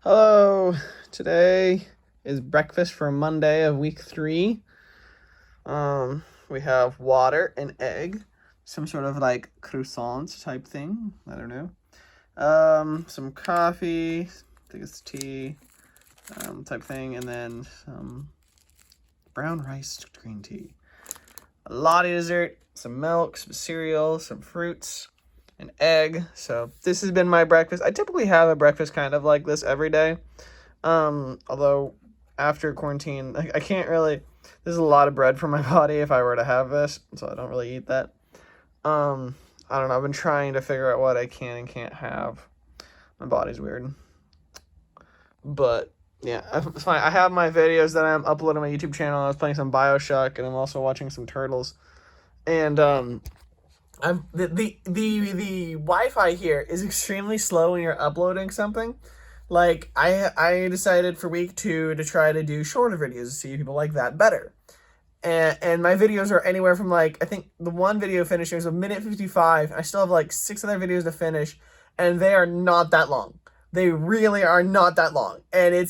Hello, today is breakfast for Monday of week 3. We have water and egg, some sort of like croissant type thing. I don't know. Some coffee, I think it's tea, type thing, and then some brown rice green tea. A lottie dessert, some milk, some cereal, some fruits, an egg. So this has been my breakfast. I typically have a breakfast kind of like this every day. Although after quarantine, I can't really, there's a lot of bread for my body if I were to have this, so I don't really eat that. I don't know, I've been trying to figure out what I can and can't have. My body's weird. But, yeah, it's fine. I have my videos that I'm uploading on my YouTube channel. I was playing some BioShock, and I'm also watching some Turtles. And, the Wi-Fi here is extremely slow when you're uploading something. Like, I decided for week 2 to try to do shorter videos to see if people like that better. And my videos are anywhere from, like, I think the one video finishing was 1:55. I still have, like, 6 other videos to finish, and they are not that long. They really are not that long. And I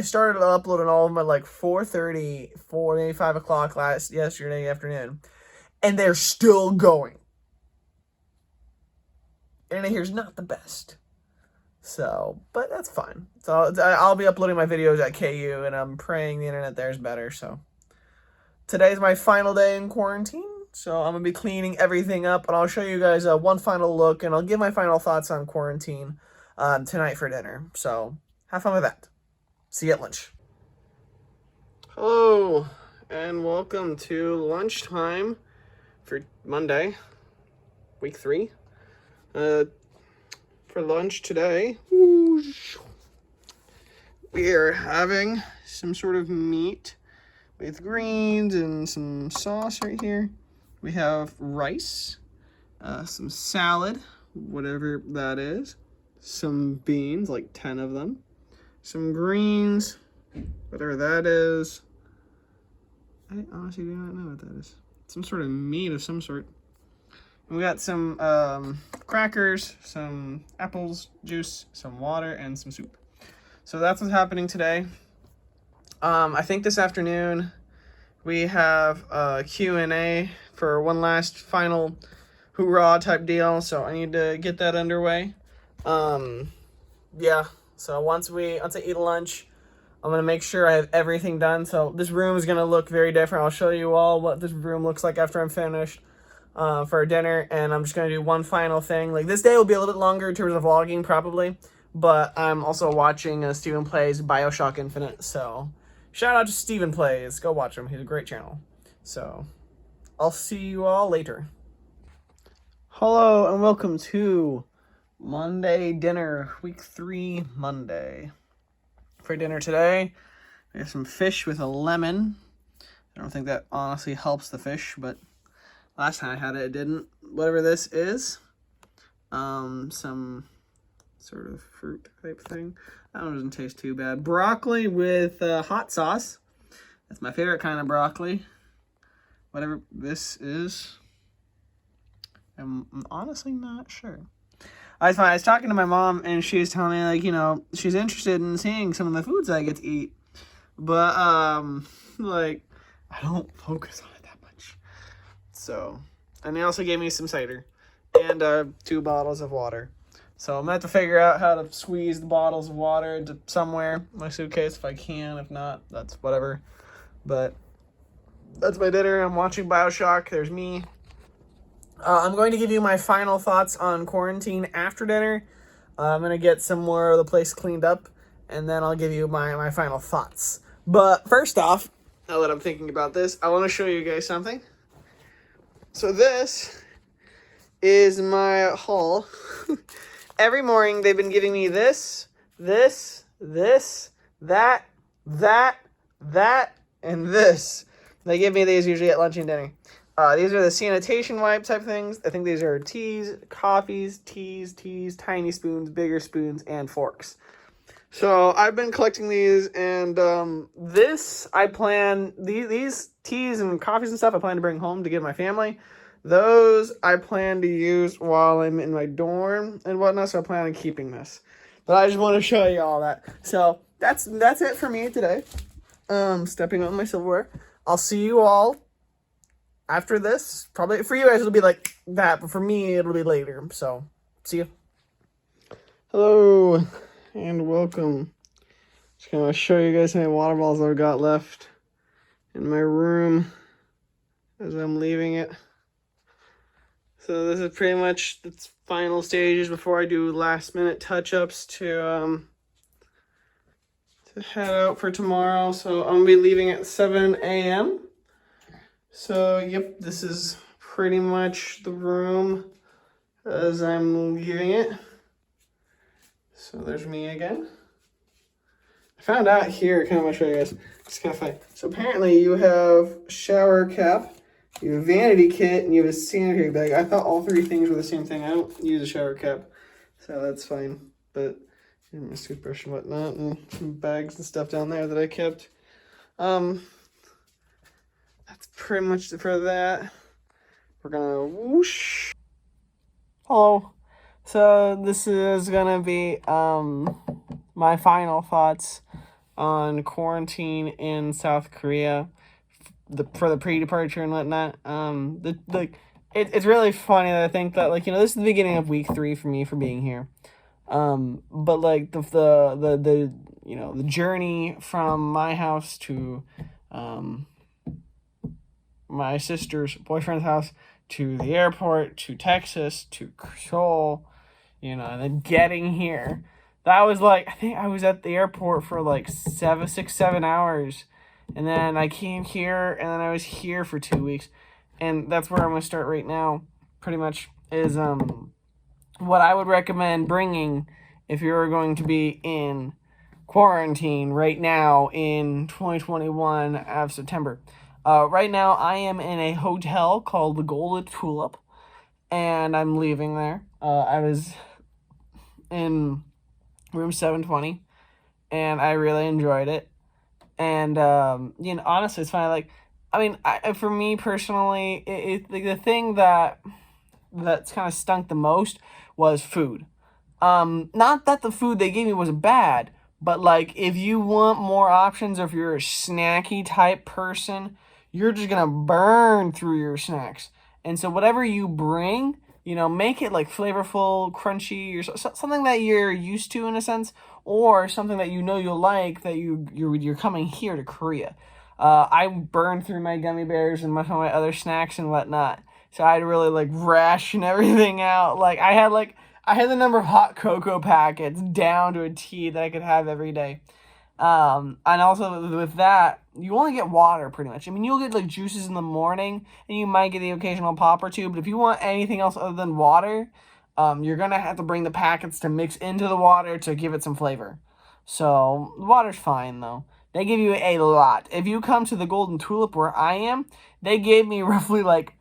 started uploading all of them at, like, 4:30, maybe 5 o'clock yesterday afternoon. And they're still going. And here's not the best. So, but that's fine. So I'll be uploading my videos at KU, and I'm praying the internet there is better. So today's my final day in quarantine, so I'm gonna be cleaning everything up, and I'll show you guys one final look, and I'll give my final thoughts on quarantine tonight for dinner. So have fun with that. See you at lunch. Hello, and welcome to lunchtime for Monday, week 3. For lunch today, we are having some sort of meat with greens and some sauce right here. We have rice, some salad, whatever that is, some beans, like 10 of them, some greens, whatever that is. I honestly do not know what that is. Some sort of meat of some sort. We got some crackers, some apples, juice, some water, and some soup. So that's what's happening today. I think this afternoon we have a Q&A for one last final hoorah type deal. So I need to get that underway. Yeah. So once I eat lunch, I'm going to make sure I have everything done. So this room is going to look very different. I'll show you all what this room looks like after I'm finished. For dinner, and I'm just going to do one final thing. Like, this day will be a little bit longer in terms of vlogging, probably, but I'm also watching Steven Plays BioShock Infinite, so shout out to Steven Plays. Go watch him. He's a great channel. So, I'll see you all later. Hello, and welcome to Monday dinner, week 3 Monday. For dinner today, we have some fish with a lemon. I don't think that honestly helps the fish, but last time I had it, it didn't. Whatever this is, some sort of fruit type thing. That one doesn't taste too bad. Broccoli with hot sauce. That's my favorite kind of broccoli. Whatever this is, I'm honestly not sure. I was talking to my mom, and she was telling me, like, you know, she's interested in seeing some of the foods I get to eat. But, like, I don't focus on it that much. So, and they also gave me some cider and 2 bottles of water. So I'm going to have to figure out how to squeeze the bottles of water into somewhere in my suitcase if I can. If not, that's whatever. But that's my dinner. I'm watching BioShock. There's me. I'm going to give you my final thoughts on quarantine after dinner. I'm going to get some more of the place cleaned up, and then I'll give you my final thoughts. But first off, now that I'm thinking about this, I want to show you guys something. So this is my haul. Every morning they've been giving me this, that, and this. They give me these usually at lunch and dinner. These are the sanitation wipe type things. I think these are teas, coffees, tiny spoons, bigger spoons, and forks. So I've been collecting these, and these teas and coffees and stuff I plan to bring home to give my family. Those I plan to use while I'm in my dorm and whatnot, so I plan on keeping this. But I just want to show you all that. So that's it for me today. Stepping on my silverware. I'll see you all after this. Probably for you guys it'll be like that, but for me it'll be later. So see you. Hello and welcome. Just gonna show you guys how many water bottles I've got left in my room as I'm leaving it. So this is pretty much the final stages before I do last minute touch-ups to head out for tomorrow. So I'm gonna be leaving at 7 a.m. So yep, this is pretty much the room as I'm leaving it. So there's me again. I found out here, kind of want to show you guys. It's kind of funny. So apparently you have a shower cap, you have a vanity kit, and you have a sanitary bag. I thought all three things were the same thing. I don't use a shower cap, so that's fine. But my toothbrush and whatnot, and some bags and stuff down there that I kept. That's pretty much it for that. We're gonna whoosh. Hello. So this is gonna be my final thoughts on quarantine in South Korea for the pre-departure and whatnot. It's really funny that I think that, like, this is the beginning of week 3 for me for being here. But like the journey from my house to my sister's boyfriend's house to the airport to Texas to Seoul, and then getting here. That was like, I think I was at the airport for like 7 hours, and then I came here, and then I was here for 2 weeks, and that's where I'm gonna start right now. Pretty much is what I would recommend bringing if you're going to be in quarantine right now in 2021 of September. Right now I am in a hotel called the Golden Tulip, and I'm leaving there. I was in room 720, and I really enjoyed it. And honestly, it's fine. Like, I mean, for me personally, the thing that's kind of stunk the most was food. Not that the food they gave me was bad, but like, if you want more options, or if you're a snacky type person, you're just gonna burn through your snacks. And so whatever you bring, make it like flavorful, crunchy, or something that you're used to in a sense, or something that you'll like, that you're coming here to Korea. I burned through my gummy bears and some of my other snacks and whatnot, so I had to really like ration everything out. Like I had the number of hot cocoa packets down to a T that I could have every day. And also with that, you only get water pretty much. I mean, you'll get like juices in the morning, and you might get the occasional pop or two, but if you want anything else other than water, you're gonna have to bring the packets to mix into the water to give it some flavor. So water's fine though. They give you a lot. If you come to the Golden Tulip where I am, they gave me roughly like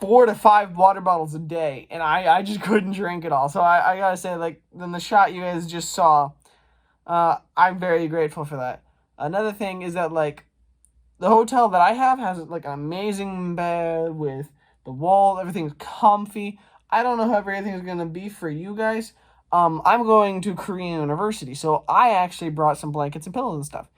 4 to 5 water bottles a day, and I just couldn't drink it all. So I gotta say, like, in the shot you guys just saw, I'm very grateful for that. Another thing is that, like, the hotel that I have has like an amazing bed with the wall. Everything's comfy. I don't know how everything's gonna be for you guys. I'm going to Korean University, so I actually brought some blankets and pillows and stuff,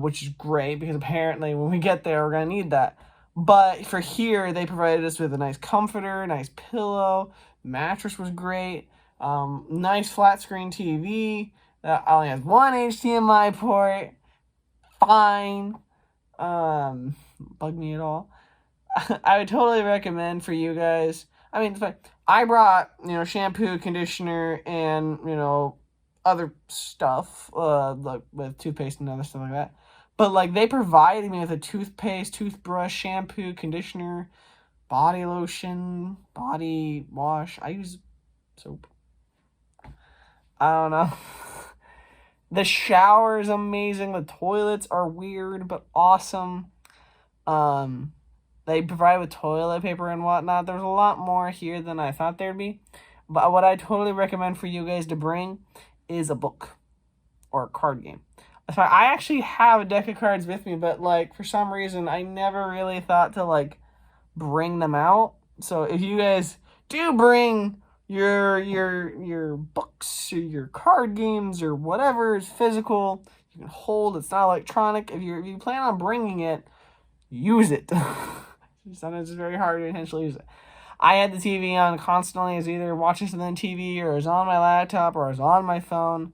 which is great because apparently when we get there, we're gonna need that. But for here, they provided us with a nice comforter, nice pillow, mattress was great, nice flat screen TV that only has one HDMI port. Fine. Bug me at all. I would totally recommend for you guys. I mean, it's fine. I brought, shampoo, conditioner, and, other stuff, like with toothpaste and other stuff like that. But, like, they provided me with a toothpaste, toothbrush, shampoo, conditioner, body lotion, body wash. I use soap. I don't know. The shower is amazing. The toilets are weird but awesome. They provide with toilet paper and whatnot. There's a lot more here than I thought there'd be. But what I totally recommend for you guys to bring is a book or a card game. So I actually have a deck of cards with me, but like for some reason I never really thought to like bring them out. So if you guys do bring your books or your card games or whatever is physical. You can hold. It's not electronic. If you plan on bringing it, use it. Sometimes it's very hard to intentionally use it. I had the TV on constantly. I was either watching something on TV or I was on my laptop or I was on my phone.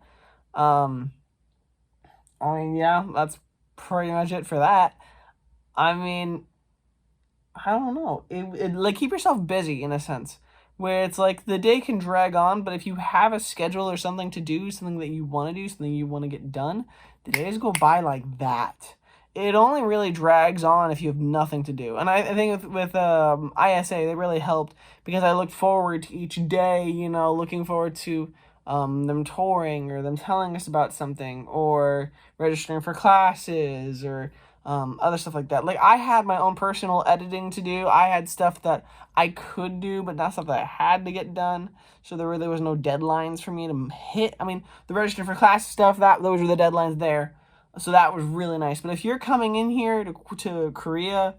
Yeah, that's pretty much it for that. I mean, I don't know. It like keep yourself busy in a sense where it's like the day can drag on, but if you have a schedule or something to do, something that you want to do, something you want to get done, the days go by like that. It only really drags on if you have nothing to do. And I think with ISA, they really helped because I looked forward to each day, looking forward to them touring or them telling us about something or registering for classes or other stuff like that. Like I had my own personal editing to do. I had stuff that I could do, but not stuff that I had to get done. So there really was no deadlines for me to hit. I mean, the registering for class stuff, those were the deadlines there. So that was really nice. But if you're coming in here to Korea,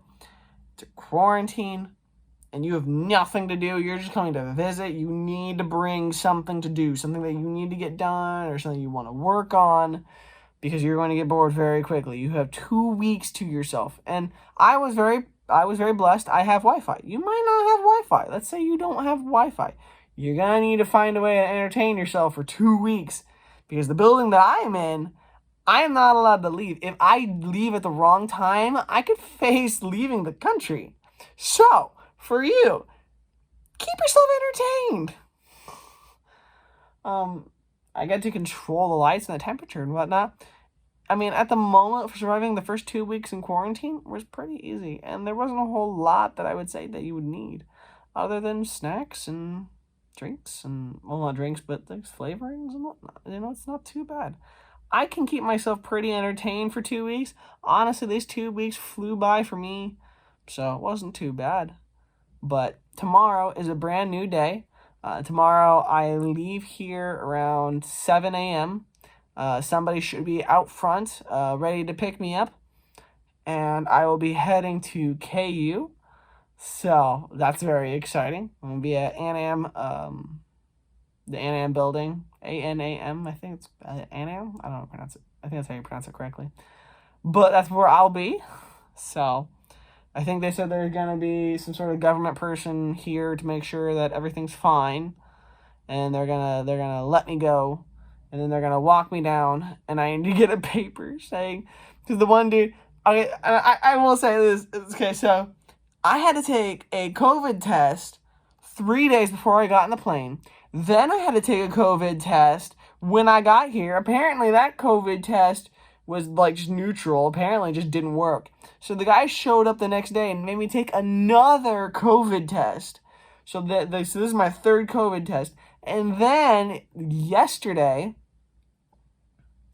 to quarantine, and you have nothing to do, you're just coming to visit, you need to bring something to do, something that you need to get done or something you want to work on because you're going to get bored very quickly. You have 2 weeks to yourself. And I was very blessed. I have Wi-Fi. You might not have Wi-Fi. Let's say you don't have Wi-Fi. You're going to need to find a way to entertain yourself for 2 weeks because the building that I'm in, I am not allowed to leave. If I leave at the wrong time, I could face leaving the country. So, for you, keep yourself entertained. I get to control the lights and the temperature and whatnot. I mean, at the moment, for surviving the first 2 weeks in quarantine was pretty easy. And there wasn't a whole lot that I would say that you would need. Other than snacks and drinks and, well, not drinks, but there's flavorings and whatnot. It's not too bad. I can keep myself pretty entertained for 2 weeks. Honestly, these 2 weeks flew by for me. So it wasn't too bad. But tomorrow is a brand new day. Tomorrow I leave here around 7 a.m. Somebody should be out front ready to pick me up. And I will be heading to KU. So that's very exciting. I'm going to be at ANAM, the ANAM building. ANAM, I think it's ANAM? I don't know how to pronounce it. I think that's how you pronounce it correctly. But that's where I'll be. So I think they said there's going to be some sort of government person here to make sure that everything's fine. And they're gonna let me go. And then they're going to walk me down. And I need to get a paper saying, because the one dude, I will say this. Okay, so I had to take a COVID test 3 days before I got on the plane. Then I had to take a COVID test when I got here. Apparently that COVID test was like just neutral. Apparently it just didn't work. So the guy showed up the next day and made me take another COVID test. So this is my third COVID test. And then yesterday,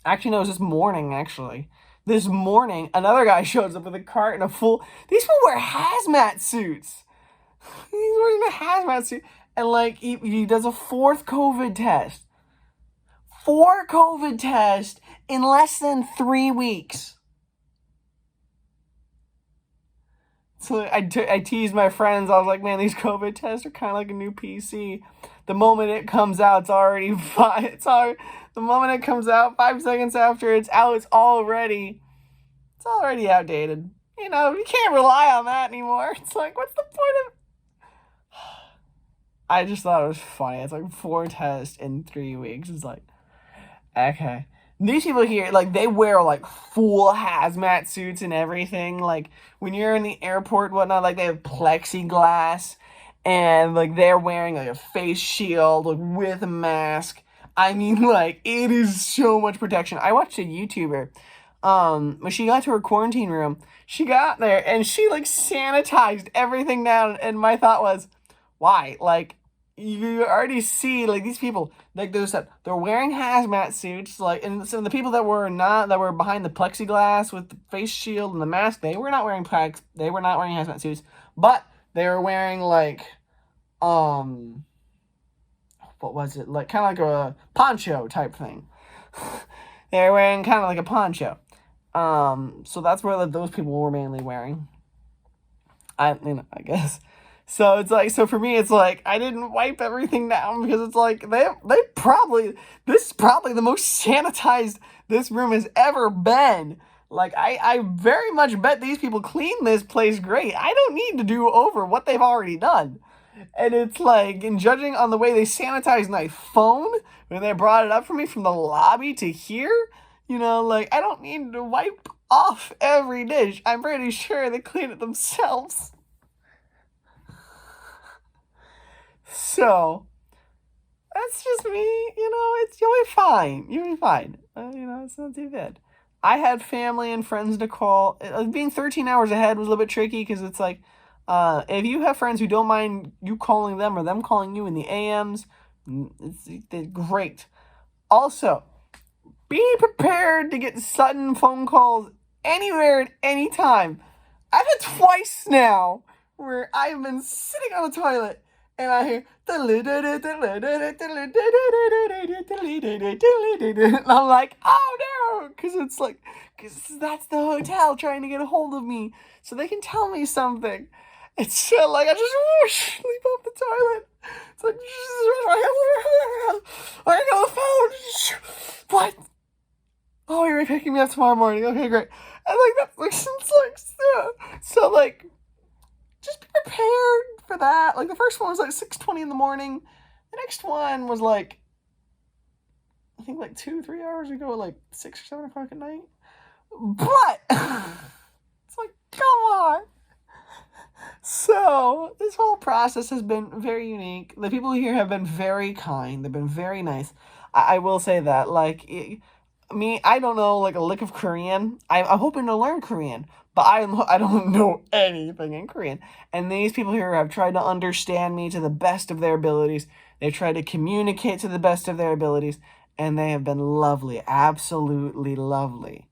actually no, it was this morning actually. This morning, another guy shows up with a cart and a full... These people wear hazmat suits. He's wearing a hazmat suit. And, like, he does a fourth COVID test. 4 COVID tests in less than 3 weeks. So I teased my friends. I was like, man, these COVID tests are kind of like a new PC. The moment it comes out, it's already... The moment it comes out, 5 seconds after it's out, it's already outdated. You can't rely on that anymore. It's like, what's the point of... I just thought it was funny. It's like 4 tests in 3 weeks. It's like, okay. These people here, like, they wear, like, full hazmat suits and everything. Like, when you're in the airport and whatnot, like, they have plexiglass. And, like, they're wearing, like, a face shield, like, with a mask. I mean, like, it is so much protection. I watched a YouTuber. When she got to her quarantine room, she got there and she, like, sanitized everything down. And my thought was, why? Like, you already see, like, these people, like they said, they're wearing hazmat suits, like, and so the people that were behind the plexiglass with the face shield and the mask, they were not wearing hazmat suits, but they were wearing, like, what was it? Like, kind of like a poncho type thing. They were wearing kind of like a poncho. So that's what those people were mainly wearing. I guess. So it's like, so for me, it's like I didn't wipe everything down because it's like they probably, this is probably the most sanitized this room has ever been. Like I very much bet these people clean this place great. I don't need to do over what they've already done. And it's like, in judging on the way they sanitized my phone when they brought it up for me from the lobby to here, you know, like I don't need to wipe off every dish. I'm pretty sure they clean it themselves. So that's just me, you know. You'll be fine. You'll be fine. You know, it's not too bad. I had family and friends to call. Being 13 hours ahead was a little bit tricky because it's like, if you have friends who don't mind you calling them or them calling you in the AMs, it's great. Also, be prepared to get sudden phone calls anywhere at any time. I've had twice now where I've been sitting on the toilet and I hear and I'm like, oh no, because it's like, because that's the hotel trying to get a hold of me so they can tell me something. It's so like I just whoosh, leap off the toilet. It's like I got the phone. What? Oh, you're picking me up tomorrow morning. Okay, great. And like that's like so like just be prepared for that. Like the first one was like 6:20 in the morning. The next one was like I think like 2-3 hours ago, like 6 or 7 o'clock at night. But it's like, come on. So this whole process has been very unique. The people here have been very kind. They've been very nice. I will say that. Like me, I don't know like a lick of Korean. I'm hoping to learn Korean, but I don't know anything in Korean. And these people here have tried to understand me to the best of their abilities. They've tried to communicate to the best of their abilities, and they have been lovely, absolutely lovely.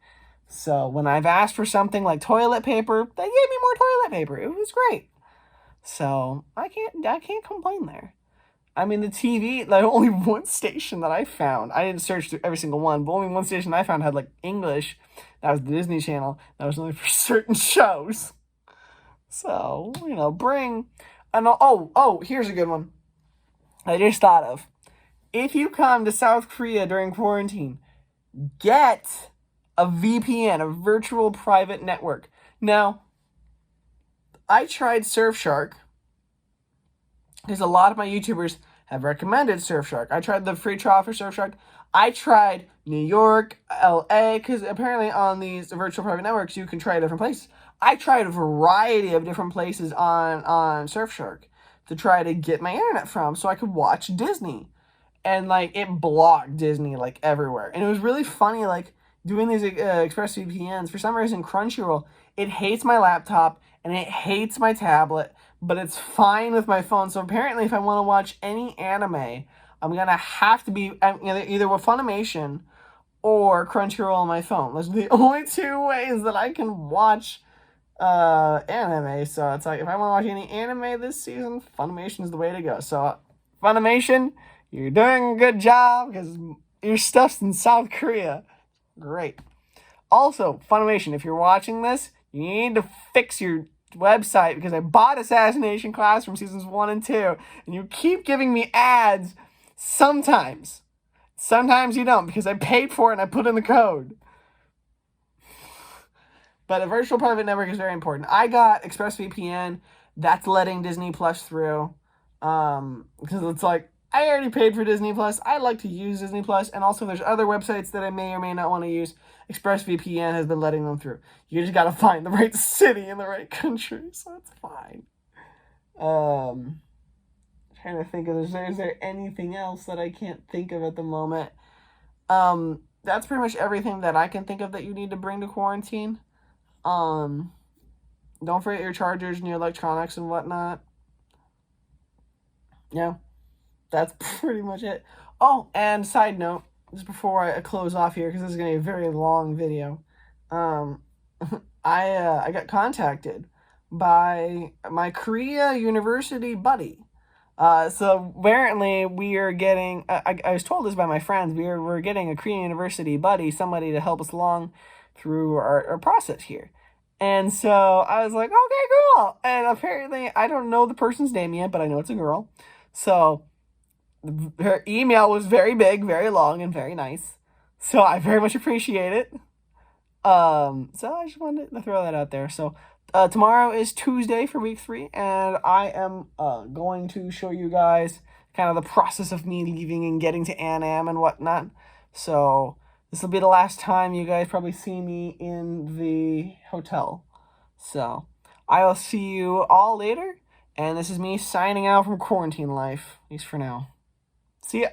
So when I've asked for something like toilet paper, they gave me more toilet paper. It was great. So I can't complain there. I mean, the TV, like only one station that I found, I didn't search through every single one, but only one station I found had like English. That was the Disney Channel. That was only for certain shows. So, you know, here's a good one I just thought of. If you come to South Korea during quarantine, get a VPN, a virtual private network. Now, I tried Surfshark because a lot of my YouTubers have recommended Surfshark. I tried the free trial for Surfshark. I tried New York, LA, because apparently on these virtual private networks, you can try different places. I tried a variety of different places on Surfshark to try to get my internet from so I could watch Disney. And, like, it blocked Disney, like, everywhere. And it was really funny, like, doing these ExpressVPNs. For some reason, Crunchyroll, it hates my laptop and it hates my tablet, but it's fine with my phone. So apparently, if I want to watch any anime, I'm going to have to be either with Funimation or Crunchyroll on my phone. Those are the only two ways that I can watch anime. So it's like, if I want to watch any anime this season, Funimation is the way to go. So Funimation, you're doing a good job because your stuff's in South Korea. Great. Also, Funimation, if you're watching this, you need to fix your website because I bought Assassination Class from seasons 1 and 2, and you keep giving me ads sometimes. Sometimes you don't because I paid for it and I put in the code. But a virtual private network is very important. I got ExpressVPN. That's letting Disney Plus through. Because it's like, I already paid for Disney Plus. I like to use Disney Plus. And also, there's other websites that I may or may not want to use. ExpressVPN has been letting them through. You just got to find the right city in the right country. So it's fine. Trying to think of, is there anything else that I can't think of at the moment? That's pretty much everything that I can think of that you need to bring to quarantine. Don't forget your chargers and your electronics and whatnot. Yeah, that's pretty much it. Oh, and side note, just before I close off here, because this is going to be a very long video, I got contacted by my Korea University buddy. So apparently we are getting, I was told this by my friends, we're getting a Korean University buddy, somebody to help us along through our process here. And so I was like, okay, cool. And apparently, I don't know the person's name yet, but I know it's a girl. So her email was very big, very long, and very nice. So I very much appreciate it. So I just wanted to throw that out there. So tomorrow is Tuesday for week 3, and I am going to show you guys kind of the process of me leaving and getting to Annam and whatnot. So this will be the last time you guys probably see me in the hotel. So I will see you all later, and this is me signing out from quarantine life, at least for now. See ya.